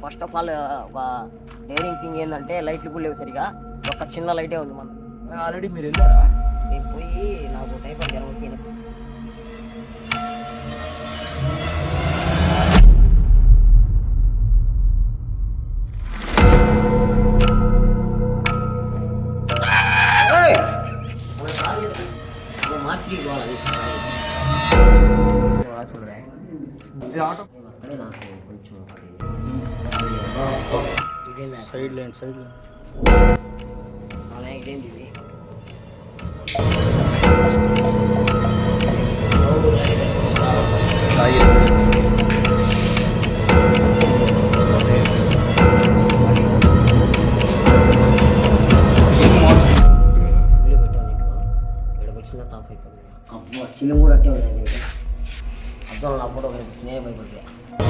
First of all ఒక daring thing ఏంటంటే లైట్లు కూడా లేవు సరిగా, ఒక చిన్న లైటే ఉంది మన. ఆల్రెడీ మీరు వెళ్ళారా? నేను పోయి నాకు టైఫాయిడ్ జ్వరం వచ్చి మార్చి ఆటో నాకు కొంచెం సైడ్ లేండి ఇదేంటి ఇది చిల్లు కూడా అట్టే ఉంది అర్థం నా ఫోటో నేనే భయపడి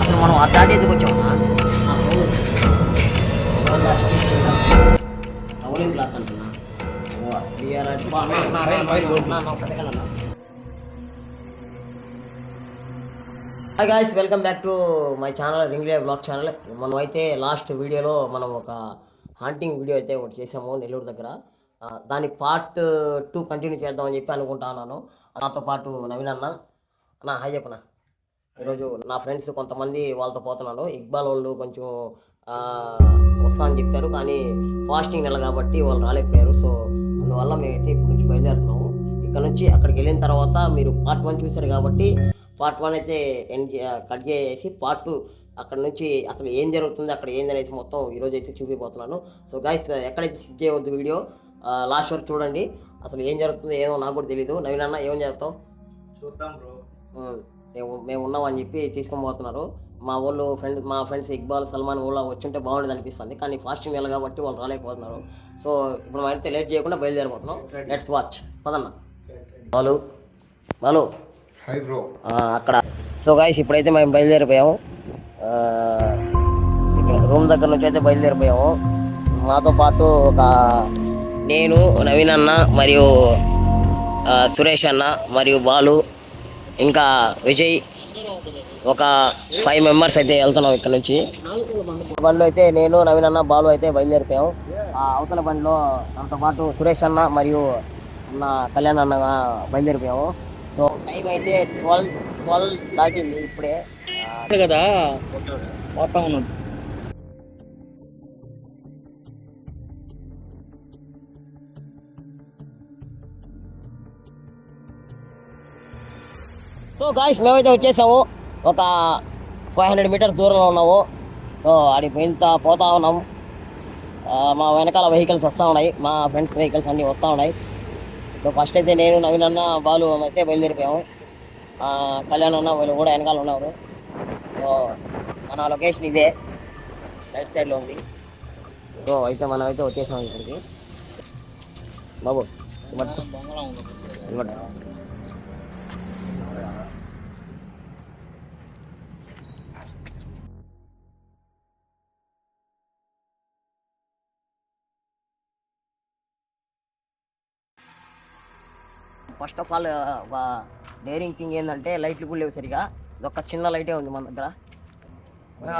అసలు మనం ఆ దాటి ఎందుకు వచ్చామన్నా టవలింగ్ క్లాత్ అంటున్నా hi guys, welcome back to my channel రింగ్లే బ్లాగ్ ఛానల్. మనం అయితే లాస్ట్ వీడియోలో మనం ఒక హాంటింగ్ వీడియో అయితే ఒకటి చేసాము నెల్లూరు దగ్గర. దాని పార్ట్ 2 కంటిన్యూ చేద్దామని చెప్పి అనుకుంటున్నాను. నాతో పాటు నవీన్ అన్న హాయ్ చెప్పనా. ఈరోజు నా ఫ్రెండ్స్ కొంతమంది వాళ్ళతో పోతున్నాను. ఇక్బాల్ వాళ్ళు కొంచెం వస్తా అని చెప్పారు, కానీ ఫాస్టింగ్ నెల కాబట్టి వాళ్ళు రాలేకపోయారు. సో అందువల్ల మేమైతే ఇప్పుడు నుంచి బయలుదేరుతున్నాము. ఇక్కడ నుంచి అక్కడికి వెళ్ళిన తర్వాత మీరు పార్ట్ 1 చూశారు కాబట్టి పార్ట్ 1 అయితే కట్ చేసి పార్ట్ 2 అక్కడ నుంచి అసలు ఏం జరుగుతుంది, అక్కడ ఏంది అనేసి మొత్తం ఈరోజు అయితే చూపిపోతున్నాను. సో గైస్, ఎక్కడైతే స్కిప్ చేయవద్దు, వీడియో లాస్ట్ వరకు చూడండి. అసలు ఏం జరుగుతుందో ఏమో నాకు కూడా తెలీదు. నవీన్ అన్న ఏం చేస్తావు? చూద్దాం బ్రో. మేము ఉన్నామని చెప్పి తీసుకొని పోతున్నారు. మా ఫ్రెండ్స్ ఇక్బాల్ సల్మాన్ ఊళ్ళో వచ్చుంటే బాగుండేది అనిపిస్తుంది, కానీ ఫాస్టింగ్ నెల కాబట్టి వాళ్ళు రాలేకపోతున్నారు. సో ఇప్పుడు మనం అయితే లేట్ చేయకుండా బయలుదేరిపోతున్నాం. లెట్స్ వాచ్ పదన్న. Balu hi bro. అక్కడ సో గైస్ ఇప్పుడైతే మేము బయలుదేరిపోయాము. రూమ్ దగ్గర నుంచి అయితే బయలుదేరిపోయాము. మాతో పాటు ఒక నేను, నవీన్ అన్న మరియు సురేష్ అన్న మరియు బాలు ఇంకా విజయ్, ఒక 5 మెంబర్స్ అయితే వెళ్తున్నాం ఇక్కడ నుంచి. బండిలో అయితే నేను, నవీన్ అన్న, బాలు అయితే బయలుదేరిపోయాం. అవతల బండిలో నాతో పాటు సురేష్ అన్న మరియు నా కళ్యాణ్ అన్న బయలుదేరిపోయాము. సో టైం అయితే 12 దాటింది ఇప్పుడే కదా మొత్తం ఉన్నది. సో గాయ్స్, మేమైతే వచ్చేసాము. ఒక 500 మీటర్స్ దూరంలో ఉన్నాము. సో అడిగి పోతా ఉన్నాము. మా వెనకాల వెహికల్స్ వస్తూ ఉన్నాయి, మా ఫ్రెండ్స్ వెహికల్స్ అన్నీ వస్తూ ఉన్నాయి. సో ఫస్ట్ అయితే నేను, నవీన్ అన్న, బాలు అయితే బయలుదేరిపోయాము. కళ్యాణ్ అన్న వాళ్ళు కూడా వెనకాల ఉన్నారు. సో మన లొకేషన్ ఇదే, రైట్ సైడ్లో ఉంది. సో అయితే మనం అయితే వచ్చేసాము ఇక్కడికి. బాబు ఫస్ట్ ఆఫ్ ఆల్ ఒక డైరింగ్ థింగ్ ఏంటంటే లైట్లు కూడా లేవు సరిగా, ఒక చిన్న లైటే ఉంది మన దగ్గర.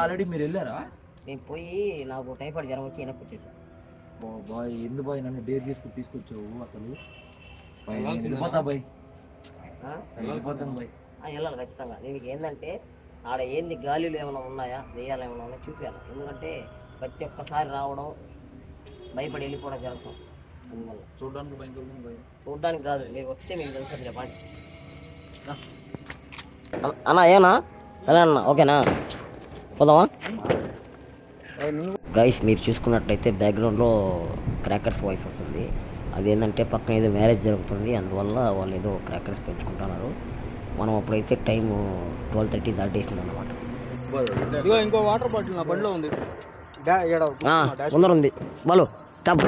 ఆల్రెడీ మీరు వెళ్ళారా? నేను పోయి నాకు టైఫాయిడ్ జ్వరం వచ్చి వెనక్కి వచ్చేసాను. బాయ్ ఎందుకు బాయ్ నన్ను డేర్ చేసుకుని తీసుకొచ్చావు? అసలు వెళ్ళిపోతా బాయ్, వెళ్ళిపోతాను బాయ్. వెళ్ళాలి ఖచ్చితంగా. దీనికి ఏంటంటే ఆడ ఏంది గాలిలో ఏమైనా ఉన్నాయా, దెయ్యాలు ఏమైనా ఉన్నాయా చూపించాలి. ఎందుకంటే ప్రతి ఒక్కసారి రావడం భయపడి వెళ్ళిపోవడం జరుగుతుంది. అందువల్ల చూడడానికి భయంకరంగా బాయ్. చూడడానికి కాదు, మీరు వస్తే మీకు తెలుస్తుంది చెప్పండి అన్న. ఏనా అన్న, ఓకేనా పోదామా? గైస్, మీరు చూసుకున్నట్లయితే బ్యాక్గ్రౌండ్లో క్రాకర్స్ వాయిస్ వస్తుంది. అదేంటంటే పక్కన ఏదో మ్యారేజ్ జరుగుతుంది, అందువల్ల వాళ్ళు ఏదో క్రాకర్స్ పెంచుకుంటున్నారు. మనం అప్పుడైతే టైం 12:30 దాటేసింది అన్నమాట. ఇంకో వాటర్ బాటిల్ నా బండిలో ఉంది, ముందర ఉంది. బాలు టప్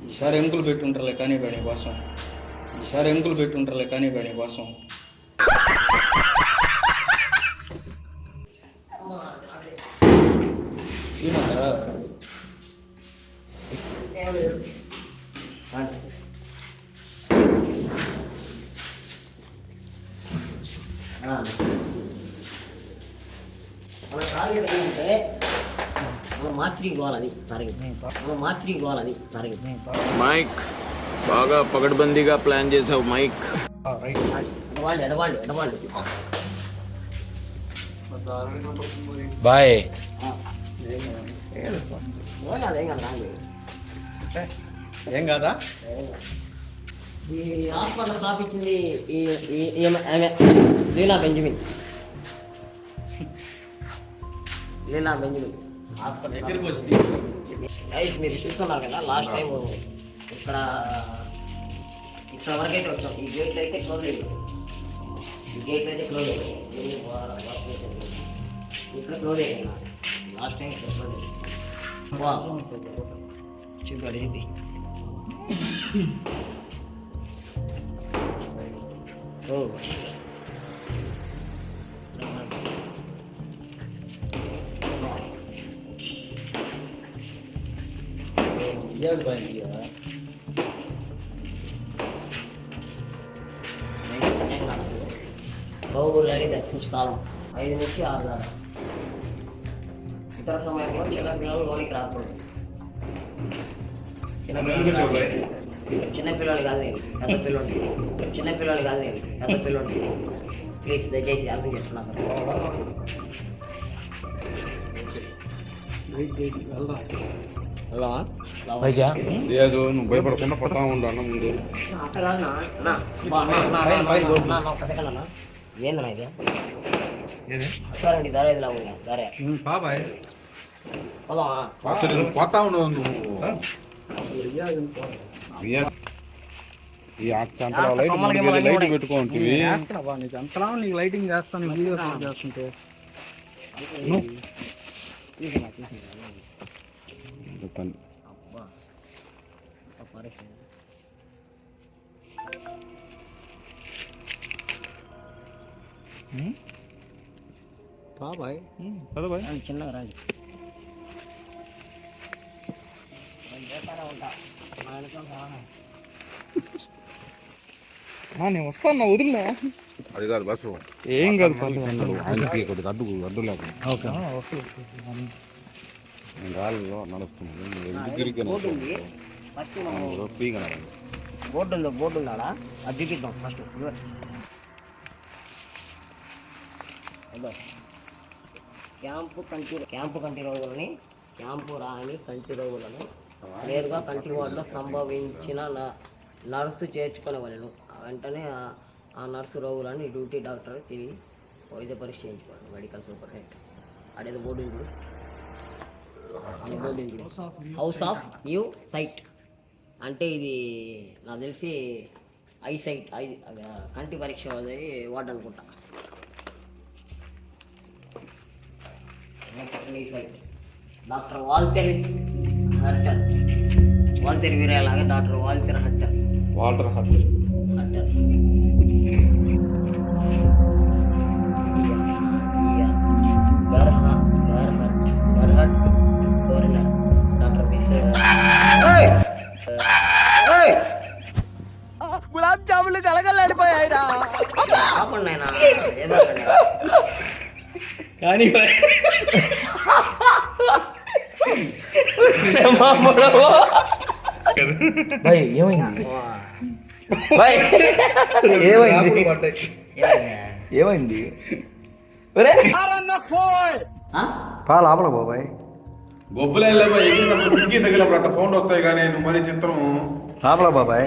ఈసారి ఎముకలు పెట్టుంటారులే కానీ పని కోసం, ఈసారి ఎముకలు పెట్టుంటారులే కానీ పని కోసం. మన టార్గెట్ ఏంటంటే మనం మార్చికి పోవాలి టార్గెట్. మనం మార్చికి పోవాలి టార్గెట్. మైక్ బాగా పకడ్బందీగా ప్లాన్ చేసావు మైక్. ఎడవాళ్ళు బాయ్ ఏం కాదా? ఈ హాస్పిటల్ స్థాపించింది ఆమె లీలా బెంజమిన్. హాస్పిటల్ మీరు చూస్తున్నారు కదా, లాస్ట్ టైం ఇక్కడ వరకు అయితే వచ్చాం. ఈ గేట్లు అయితే క్లోజ్ అయ్యాయి. ఇక్కడ క్లోజ్ అయ్యాయి. లాస్ట్ టైం ఇక్కడ క్లోజ్ అయ్యాయి. చూపాడు ఏంటి బాహుబలి దర్శించుకోవాలి 5 నుంచి 6 దాకా. ఇతర సమయంలో చిన్నపిల్లలు లోనికి రాకూడదు. చిన్నపిల్లలు కాదు నేను, పెద్ద పిల్లలు. ప్లీజ్ దయచేసి అర్థం చేసుకున్నాను. లేదు, నువ్వు భయపడకుండా పోతా ఉండు అన్న ముందు. అట్టగాదన్నా ఏందన్నా ఇది? సరే ధర ఇది లాగా సరే బాబాయ్ అసలు నువ్వు పోతా ఉండవు నువ్వు. ఈ ఆచంతలో లైట్ పెట్టుకుంటుంది. నీకు లైటింగ్ చేస్తాను, వీడియోస్ చేస్తుంటే బాబాయ్ చిన్నగా రాజు నేను వస్తాను, వదిలే. అది కాదు బస్సు, ఏం కాదు, ఆయనకి కొద్దిగా అడ్డు లేకుండా గాలిలో నడుస్తున్నాను. బోర్డు ఉండాలా? అది చూపిద్దాం ఫస్ట్. క్యాంపు కంటి రోగులను నేరుగా కంటి వార్డులో సంభవించిన నర్సు చేర్చుకునేవాళ్ళను. వెంటనే ఆ నర్సు రోగులను డ్యూటీ డాక్టర్ తిరిగి వైద్య పరీక్ష చేయించుకోవాలి. మెడికల్ సూపరింటెండెంట్ అదేదో బోర్డు ఉంది. హౌస్ ఆఫ్ వ్యూ సైట్ అంటే ఇది నాకు తెలిసి ఐ సైట్, కంటి పరీక్ష వార్డు అనుకుంటా. డాక్టర్ వాల్తెర్ వీరలాగా డాక్టర్ వాల్టర్ హట్టర్. డాక్టర్ మిస్ గులాబ్ జాములు కలగలాడిపోయాయిరా. ఆపండి ఆయన కానీ ఏమైంది? పాలు ఆపల బాబాయ్. గొప్పలే తగిలినప్పుడు అట్లా ఫోన్ వస్తాయి కానీ నువ్వు మరి చిత్రం ఆపల బాబాయ్.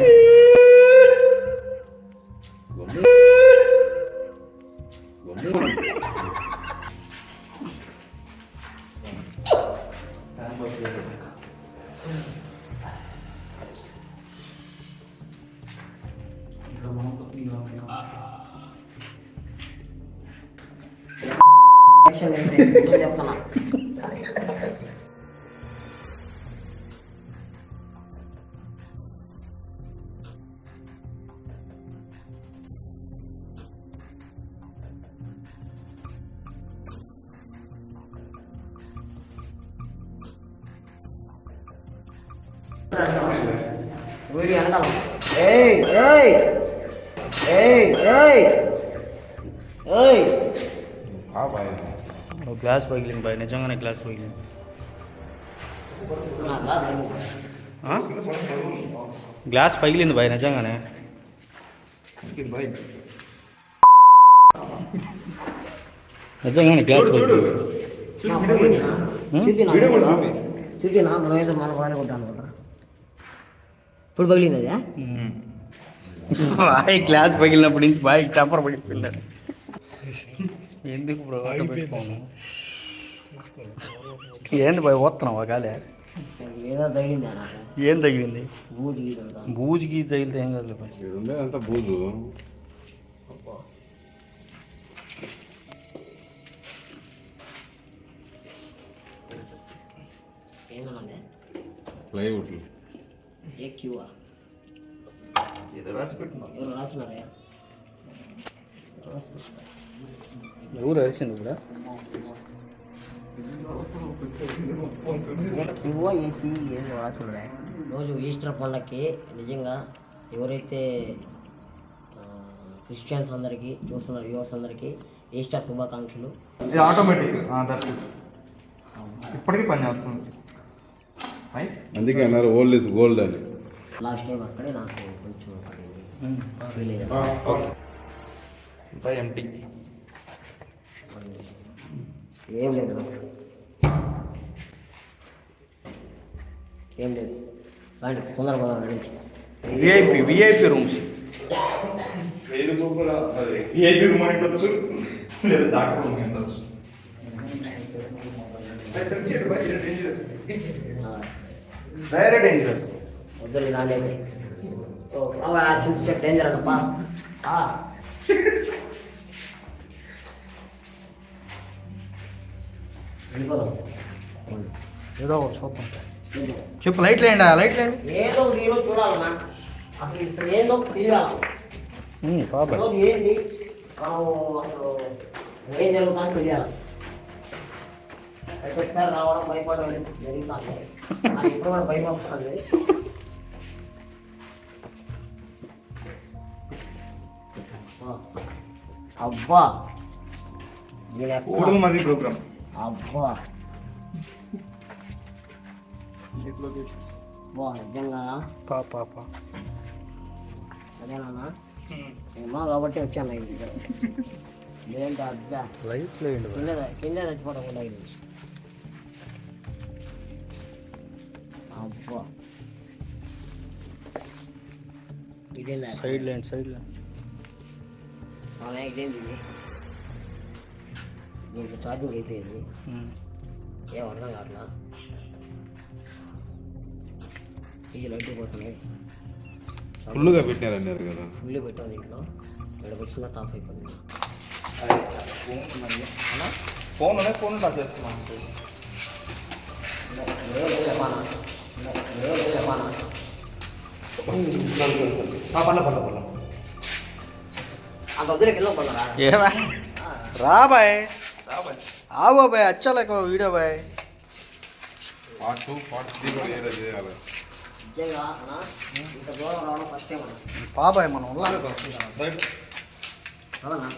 చెప్తున్నా. వీడియో వెనకాల ఏయ్ ఏయ్ ఏయ్ ఏయ్ ఏయ్ గ్లాస్ పగిలింది బాయ్, నిజంగానే గ్లాస్ పగిలింది. గ్లాస్ పగిలింది బాయ్, నిజంగానే. నిజంగానే గ్లాస్ పగిలింది. చూపినా మనం ఏదో మన బాగానే కొట్టాను అనుకుంటా. ఇప్పుడు పగిలింది అదే బాయ్ గ్లాస్ పగిలినప్పటి నుంచి బాయ్ టెంపర్ పడిపోయినాడు. ఎందుకు బ్రో పెట్టుకోను? ఏంది బాయ్ పోతున్నావా గాలే? ఏదో తగిలింది నాకు. ఏం తగిలింది? బూజు బూజుకి తగిలితే ఏం కాదు బాయ్. అంతా బూజు. ఏమన్నా ప్లైవుడ్ ఏ క్యూఆ ఎవరు రాస్తున్నారా? ఎవరు అరిచింది కూడా? క్యూఆ ఏసీ ఏం రాస్తున్నారా? రోజు ఈస్టర్ పండగకి నిజంగా ఎవరైతే క్రిస్టియన్స్ అందరికీ చూస్తున్న వ్యూవర్స్ అందరికీ ఈస్టర్ శుభాకాంక్షలు. ఇది ఆటోమేటిక్ ఇప్పటికీ పని చేస్తుంది. అందుకే అన్నారు ఓల్డ్ ఇస్ గోల్డ్ అని. లాస్ట్ టైం అక్కడే నాకు కొంచెం ఫీల్ ఎంటీ ఏం లేదు ఏం లేదు కానీ తొందరగా నుంచి విఐపి రూమ్స్. ఏపీ రూమ్ అని ఉండొచ్చు, లేదా డాక్టర్ రూమ్ ఉండొచ్చు. Very dangerous. వద్దు నానేది చూసి డేంజర్ అన్నప్పా. వెళ్ళిపోదాం. ఏదో ఒకటి చూద్దాం. చెప్పు, లైట్ లేండి, లైట్ లేండి. ఏదో నేను చూడాలన్నా, అసలు ఇప్పుడు ఏందో తెలియాలి. ఈరోజు ఏంటి అసలు ఏం జరుగుతుందని తెలియాలి. ఒకసారి రావడం భయపడడం జరుగుతుంది. నాకు ఇప్పుడు కూడా భయం వస్తుంది. అబ్బా మరి ప్రోగ్రామ్ అబ్బా నిజంగా పాప అదేనా ఏమో కాబట్టి వచ్చాను ఇంటికి. లేదంటే అబ్బా లైట్ లేండి. కింద చచ్చిపోవడం కూడా అయింది. అబ్బా ఇదేనా సైడ్ లేండి, సైడ్ లేండి. ఇదేంటి దీనికి ఛార్జింగ్ అయిపోయింది. ఏం అర్థం కావట్లా. ఈ లైట్ పోతున్నాయి. ఫుల్గా పెట్టినారన్నారు కదా. ఫుల్ పెట్టాం దీంట్లో. ఇక్కడ వచ్చిన టాప్ అయిపోయింది. ఫోన్ టాప్ చేస్తున్నాను. అంత వద్దులే కింద పడరా. ఏమా రా బాయ్, ఆవో బాయ్, అచ్చా లేక వీడియో బాయ్. పార్ట్ 2 పార్ట్ 3 కూడా ఏదో చేయాలి. నిజంగా ఇంత దూరం రావడం ఫస్ట్ టైం అన్న. బాబాయ్ మనం అవునా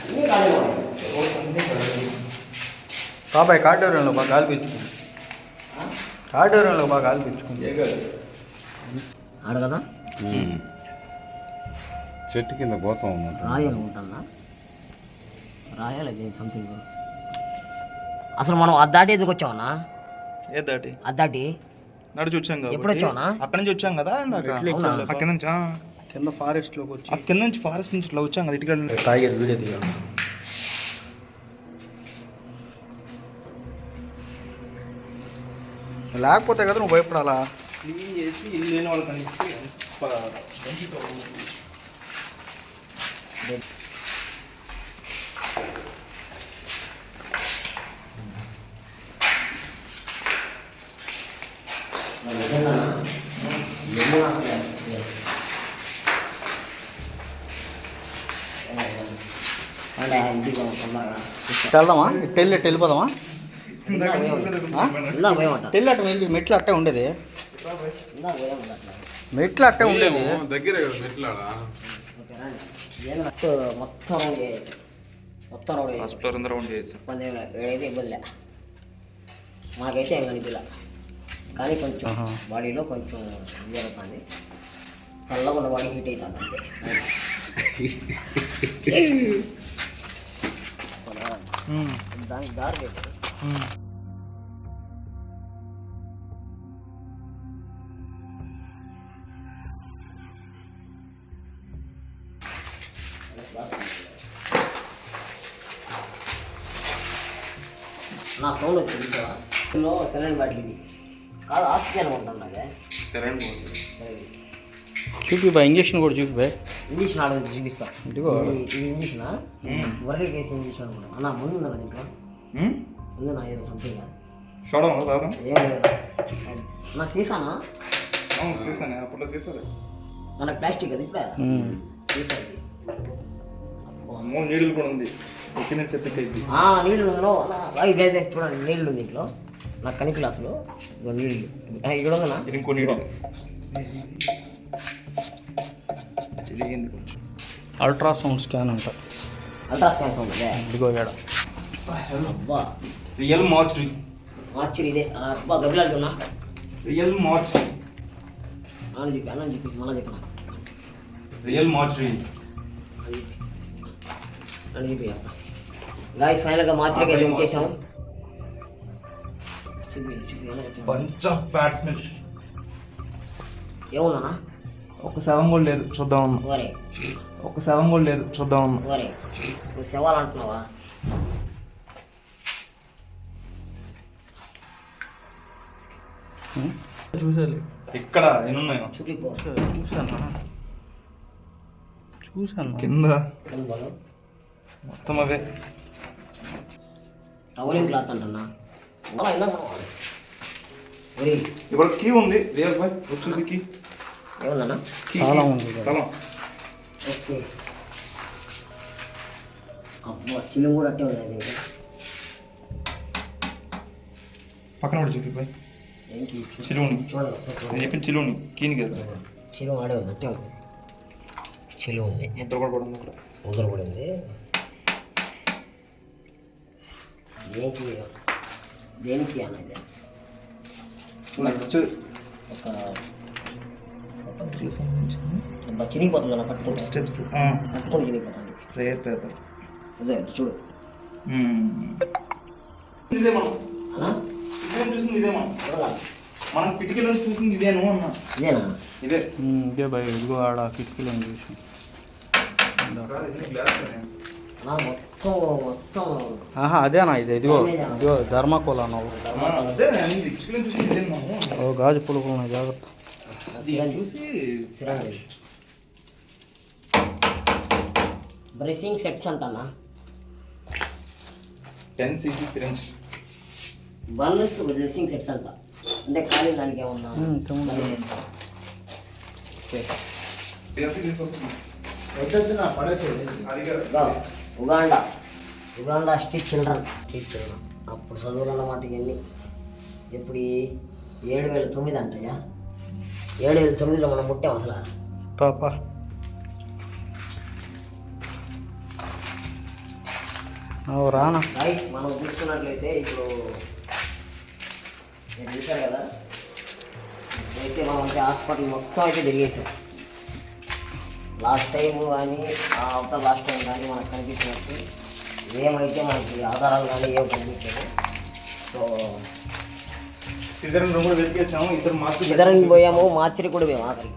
అన్నీ కాదు. బాబాయ్ కాటూరంలో బాగా గాలి పీల్చుకుంది. కాటూరంలో బాగా గాలి పీల్చుకుంది. ఆడ కదా చెట్టు కింద పోతాం అన్నమాట. రాయి అనుకుంటున్నా. రాయాలి దీనికి సంథింగ్. అసలు మనం అది దాటి ఎందుకు వచ్చామన్నా? ఏ దాటి అది దాటి నడిచి వచ్చాం కదా. ఎప్పుడు వచ్చావునా? అక్కడి నుంచి వచ్చాం కదా ఇందాక. అవునా? అక్కడి నుంచి కింద ఫారెస్ట్లోకి వచ్చి కింద నుంచి ఫారెస్ట్ నుంచి ఇట్లా వచ్చాం కదా. ఇటుక తాగేది వీడియో తీయాలి. లేకపోతే కదా నువ్వు భయపడాలా. క్లీన్ చేసి ఇల్లు లేని వాళ్ళకి కనిపిస్తే అంటే ఇంటికి తొందరగా వెళ్దామా ఇటు వెళ్ళిపోదామా ఇందాక పోయామంట తెల్లి అట్ట వెళ్ళి మెట్లు అట్టే ఉండేది ఇందాక పోయామంట అట్లా మెట్లు అట్టే ఉండేది దగ్గరే కదా మెట్లాడా ఓకే రండి నేను మొత్తం రౌండ్ చేసేసి మొత్తం రౌండ్ చేసి ఫ్లోర్ అందరూ రౌండ్ చేసి ఇబ్బంది ఏడైతే ఇబ్బందిలే మాకైతే ఏం కనిపించలే కానీ కొంచెం బాడీలో కొంచెం ఇది అవుతుంది చల్లగా ఉన్న బాడీ హీట్ అవుతుంది అంతే దానికి దారి లేదు నా సౌండ్ వచ్చింది ఇందులో సెలైన్ బాటిల్ ఇది కాదు ఆక్సిజన్ ఉంటుంది అదే చూపి బా ఇంజక్షన్ కూడా చూపి బాయ్ ఇంజక్షన్ ఆడదు చూపిస్తా ఇదిగో. ఇది ఇంజక్షన్ వరలీ కేసు ఇంజక్షన్ అనుకుంటా అన్న ముందు ఉందా దీంట్లో ముందు నా ఏదో సంథింగ్ చూడమా తాగుదాం ఏం లేదు నా సీసానా చేశాను అప్పట్లో చేశారు మన ప్లాస్టిక్ అది ఇప్పుడు సీసా ఇది అమ్మో నీళ్ళు కూడా ఉంది ఎక్కిన సెప్టిక్ అయింది నీళ్ళు ఇది చూడండి నీళ్ళు దీంట్లో నాకు కనిపిలే అసలు ఇదిగో నీళ్ళు ఇక్కడ ఉందన్నా ఇంకో నీళ్ళు అల్ట్రాసౌండ్ స్కాన్ అంట అల్ట్రాస్కాన్ సౌండ్ ఇదే ఇదిగో ఏడ అబ్బా రియల్ మార్చరీ మార్చిరి ఇదే అబ్బా గబ్బిలాలు ఉన్నా రియల్ మార్చరీ అని చెప్పి మళ్ళీ చెప్పిన రియల్ మార్చరీ అని చెప్పి గాయస్ ఫైనల్గా మార్చికి వెళ్ళి వచ్చేసాము బంచ్ ఆఫ్ బ్యాట్స్మెన్ ఏమున్నా ఒక శవం కూడా లేదు చూద్దాం ఓరే ఒక శవం కూడా లేదు చూద్దాం ఓరే నువ్వు శవాలు అంటున్నావా చూసాలి ఇక్కడ ఎన్ని ఉన్నాయో చుట్టిపో చూసాను కింద బలం మొత్తం అవే టవలింగ్ క్లాత్ అంటున్నా మళ్ళీ ఇలా ఒరే ఇక్కడ కీ ఉంది రియల్ బాయ్ వచ్చింది కీ ఏముందన్నా చాలా ఉంది తలం ఓకే అబ్బా చిల్లు కూడా అట్టే ఉంది ఇంకా పక్కన కూడా చెప్పి బాయ్ ఏంటి చిలువుని చూడండి నేను చెప్పిన చిలువుని కీని కదా చిలువ ఆడే ఉంది అట్టే ఉంది చిలువ ఉంది ముద్ర కూడా పడింది అక్కడ ముందర పడింది ఏంటి దేనికి అన్నది నెక్స్ట్ ఒక చినిగిపోతుంది అన్న పట్టుకుంటే స్టెప్స్ పట్టుకొని చినిగిపోతుంది ప్రేయర్ పేపర్ అదే చూడు ఇదే మనం అన్నా ఇదే చూసింది ఇదే మనం చూడాలి మనం కిటికీలో చూసింది ఇదేను అన్న ఇదేనా ఇదే ఇదే భయ ఇదిగో ఆడ కిటికీలో చూసి అన్నా మొత్తం మొత్తం ఆహా అదేనా ఇది ఇదిగో ఇదిగో ధర్మకోల నువ్వు అదే కిటికీలో చూసింది ఇదే మనం ఓ గాజు పులుకులు ఉన్నాయి జాగ్రత్త అది చూసి సిరంజి బ్రెసింగ్ సెట్స్ అంటన్నా 10 cc సిరింజ్ బర్నెస్ బ్రెసింగ్ సెట్స్ అంట అంటే ఖాళీ దానికి ఏమన్నా అది కదా ఇదో, ఉగాండా స్ట్రీట్ చిల్డ్రన్ అప్పుడు చదువులు అన్నమాట ఇవన్నీ ఇప్పుడు 7,009 అంటయ్యా 7,009లో మనం పుట్టాం అసలు పాప రానా రైట్ మనం చూసుకున్నట్లయితే ఇప్పుడు నేను చూశారు కదా అయితే మనం అంటే హాస్పిటల్ మొత్తం అయితే తిరిగేసాం లాస్ట్ టైం కానీ అవుతా లాస్ట్ టైం కానీ మనకు కనిపించినట్టు ఏమైతే మనకి ఆధారాలు కానీ ఏం కనిపించదు సో సీజర్ రూమ్ కూడా వెతికేసాము ఇద్దరు మార్చి ఇద్దరం పోయాము మార్చిరి కూడా పోయాము ఆఖరికి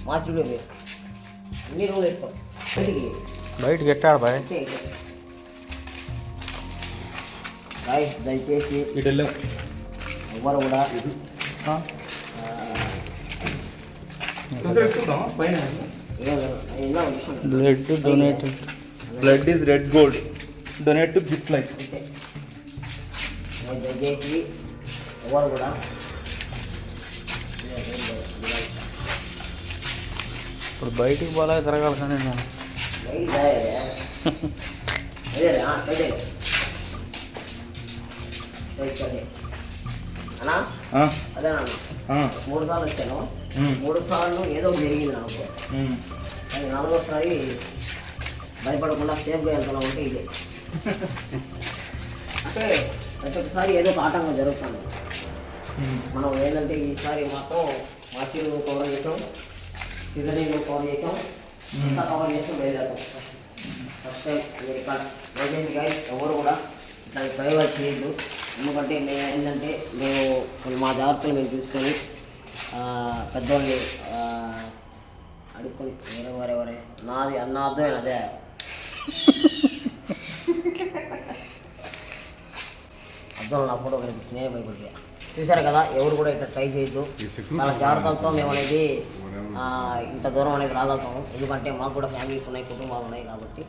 మార్చిరి కూడా పోయాము అన్ని రూములు వేసుకో బయటికి బయటకి ఎట్టాడు బాయ్ గాయస్ దయచేసి ఎవరు కూడా పైన ఎన్నో విషయం blood donated blood is red gold donate to gift life అంతే దయచేసి ఎవరు కూడా ఇప్పుడు బయటికి పోలే తిరగాలి కానీ నేను బయటికి అదే అదే అన్నా అదేనా 3 సార్లు వచ్చాను 3 సార్లు ఏదో జరిగింది నాకు కానీ 4వసారి భయపడకుండా సేఫ్గా వెళ్తున్నా ఉంటే ఇదే అంటే ప్రతి ఒక్కసారి ఏదో ఒక ఆటంకం జరుగుతుంది. మనం ఏంటంటే ఈసారి మాత్రం మాచిలు కవర్ చేసాం, సిద్ధనీళ్ళు కవర్ చేసాం, ఇంకా కవర్ చేసాం బయలుదేరాం. ఫస్ట్ టైం మీరు ఇక్కడ ప్రజెంట్ గైస్ ఎవరు కూడా ఇట్లా ప్రయోగాలు చేయొద్దు. ఎందుకంటే మేము ఏంటంటే మేము మా జాగ్రత్తలు మేము చూసుకొని పెద్దవాళ్ళని అడుక్కొని వేరే నాది అన్న అర్థమైన అదే అర్థం నా ఫోటో కనిపించి నేనే భయపడిగా. చూశారు కదా, ఎవరు కూడా ఇట్లా ట్రై చేయొద్దు. చాలా జాగ్రత్తలతో మేము అనేది ఇంత దూరం అనేది రాగలుగుతాము. ఎందుకంటే మాకు కూడా ఫ్యామిలీస్ ఉన్నాయి, కుటుంబాలు ఉన్నాయి కాబట్టి.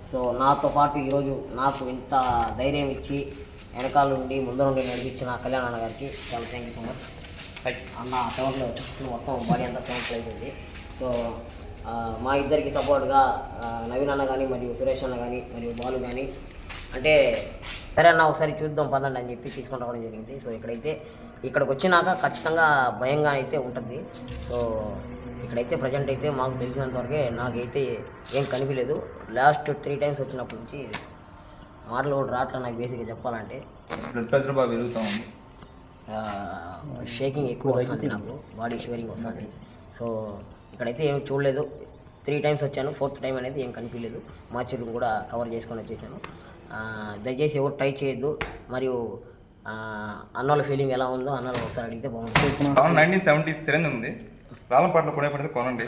సో నాతో పాటు ఈరోజు నాకు ఇంత ధైర్యం ఇచ్చి వెనకాల నుండి ముందు నుండి నడిపించిన కళ్యాణ్ అన్న గారికి చాలా థ్యాంక్ యూ సో మచ్. అన్న టౌన్లో మొత్తం బాడీ అంతా టౌన్లో అయిపోయింది. సో మా ఇద్దరికి సపోర్ట్గా నవీన్ అన్న కానీ మరియు సురేష్ అన్న కానీ మరియు బాలు కానీ అంటే సరే అన్న ఒకసారి చూద్దాం పదండి అని చెప్పి తీసుకొని రావడం జరిగింది. సో ఇక్కడికి వచ్చినాక ఖచ్చితంగా భయంగా అయితే ఉంటుంది. సో ఇక్కడైతే ప్రజెంట్ అయితే మాకు తెలిసినంతవరకే నాకైతే ఏం కనిపించలేదు. లాస్ట్ 3 టైమ్స్ వచ్చినప్పటి నుంచి మాటలు కూడా రావట్లే నాకు బేసిక్గా చెప్పాలంటే. బ్లడ్ ప్రెషర్ బాగా పెరుగుతూ ఉంది, షేకింగ్ ఎక్కువ వస్తుంది, నాకు బాడీ షివరింగ్ వస్తుంది. సో ఇక్కడైతే ఏమి చూడలేదు. 3 టైమ్స్ వచ్చాను, 4th టైం అనేది ఏం కనిపించలేదు. మా చెరువు కూడా కవర్ చేసుకొని వచ్చేసాను. దయచేసి ఎవరు ట్రై చేయొద్దు. మరియు అన్నోళ్ళ ఫీలింగ్ ఎలా ఉందో అన్నోళ్ళు ఒకసారి అడిగితే బాగుంటుంది. 1970s సిరంజ్ ఉంది, రాలంపాటలో కొనే పడితే కొనండి.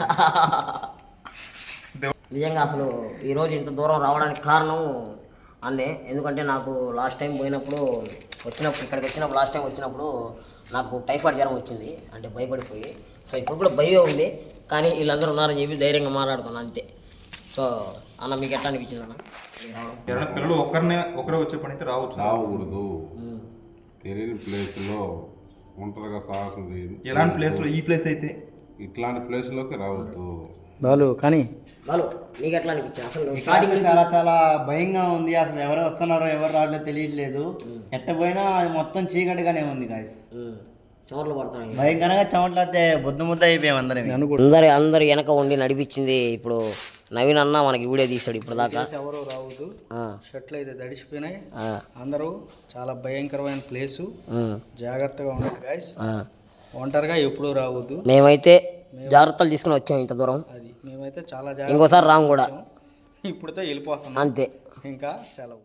నిజంగా అసలు ఈరోజు ఇంత దూరం రావడానికి కారణం అన్నే. ఎందుకంటే నాకు లాస్ట్ టైం ఇక్కడికి వచ్చినప్పుడు లాస్ట్ టైం వచ్చినప్పుడు నాకు టైఫాయిడ్ జ్వరం వచ్చింది, అంటే భయపడిపోయి. సో ఇప్పుడు కూడా భయం ఉంది, కానీ వీళ్ళందరూ ఉన్నారని చెప్పి ధైర్యంగా మాట్లాడుతున్నాను అంతే. సో అన్న మీకు ఎట్లా అనిపించింది అన్న? ఎవరైనా పిల్లలు ఒకరే వచ్చే పని అయితే రావకూడదు. తెలియని ప్లేస్లో ఒంటరిగా సాహసం చేయదు. ఎలాంటి ప్లేస్లో? ఈ ప్లేస్ అయితే ఇట్లాంటి ప్లేస్లోకి రావద్దు. బాలు నీకు ఎట్లా అనిపించింది అసలు? చాలా చాలా భయంగా ఉంది. అసలు ఎవరు వస్తున్నారో ఎవరు రావట్లేదు తెలియట్లేదు. ఎట్ట పోయినా అది మొత్తం చీకటిగానే ఉంది గాయస్. చెమటలు పడుతున్నాయి భయంకరంగా. చెమటలు అయితే ముద్ద అయిపోయాం అందరు వెనక ఉండి నడిపించింది. ఇప్పుడు నవీన్ అన్న మనకి వీడియో తీసాడు ఇప్పుడు దాకా. ఎవరు రావద్దు, షర్ట్లు అయితే తడిసిపోయినాయి. అందరూ చాలా భయంకరమైన ప్లేసు, జాగ్రత్తగా ఉండండి గాయస్. ఒంటరిగా ఎప్పుడు రావద్దు. మేమైతే జాగ్రత్తలు తీసుకుని వచ్చాము ఇంత దూరం. అది మేమైతే చాలా ఇంకోసారి రాము కూడా. ఇప్పుడుతో వెళ్ళిపోతున్నాం అంతే. ఇంకా సెలవు.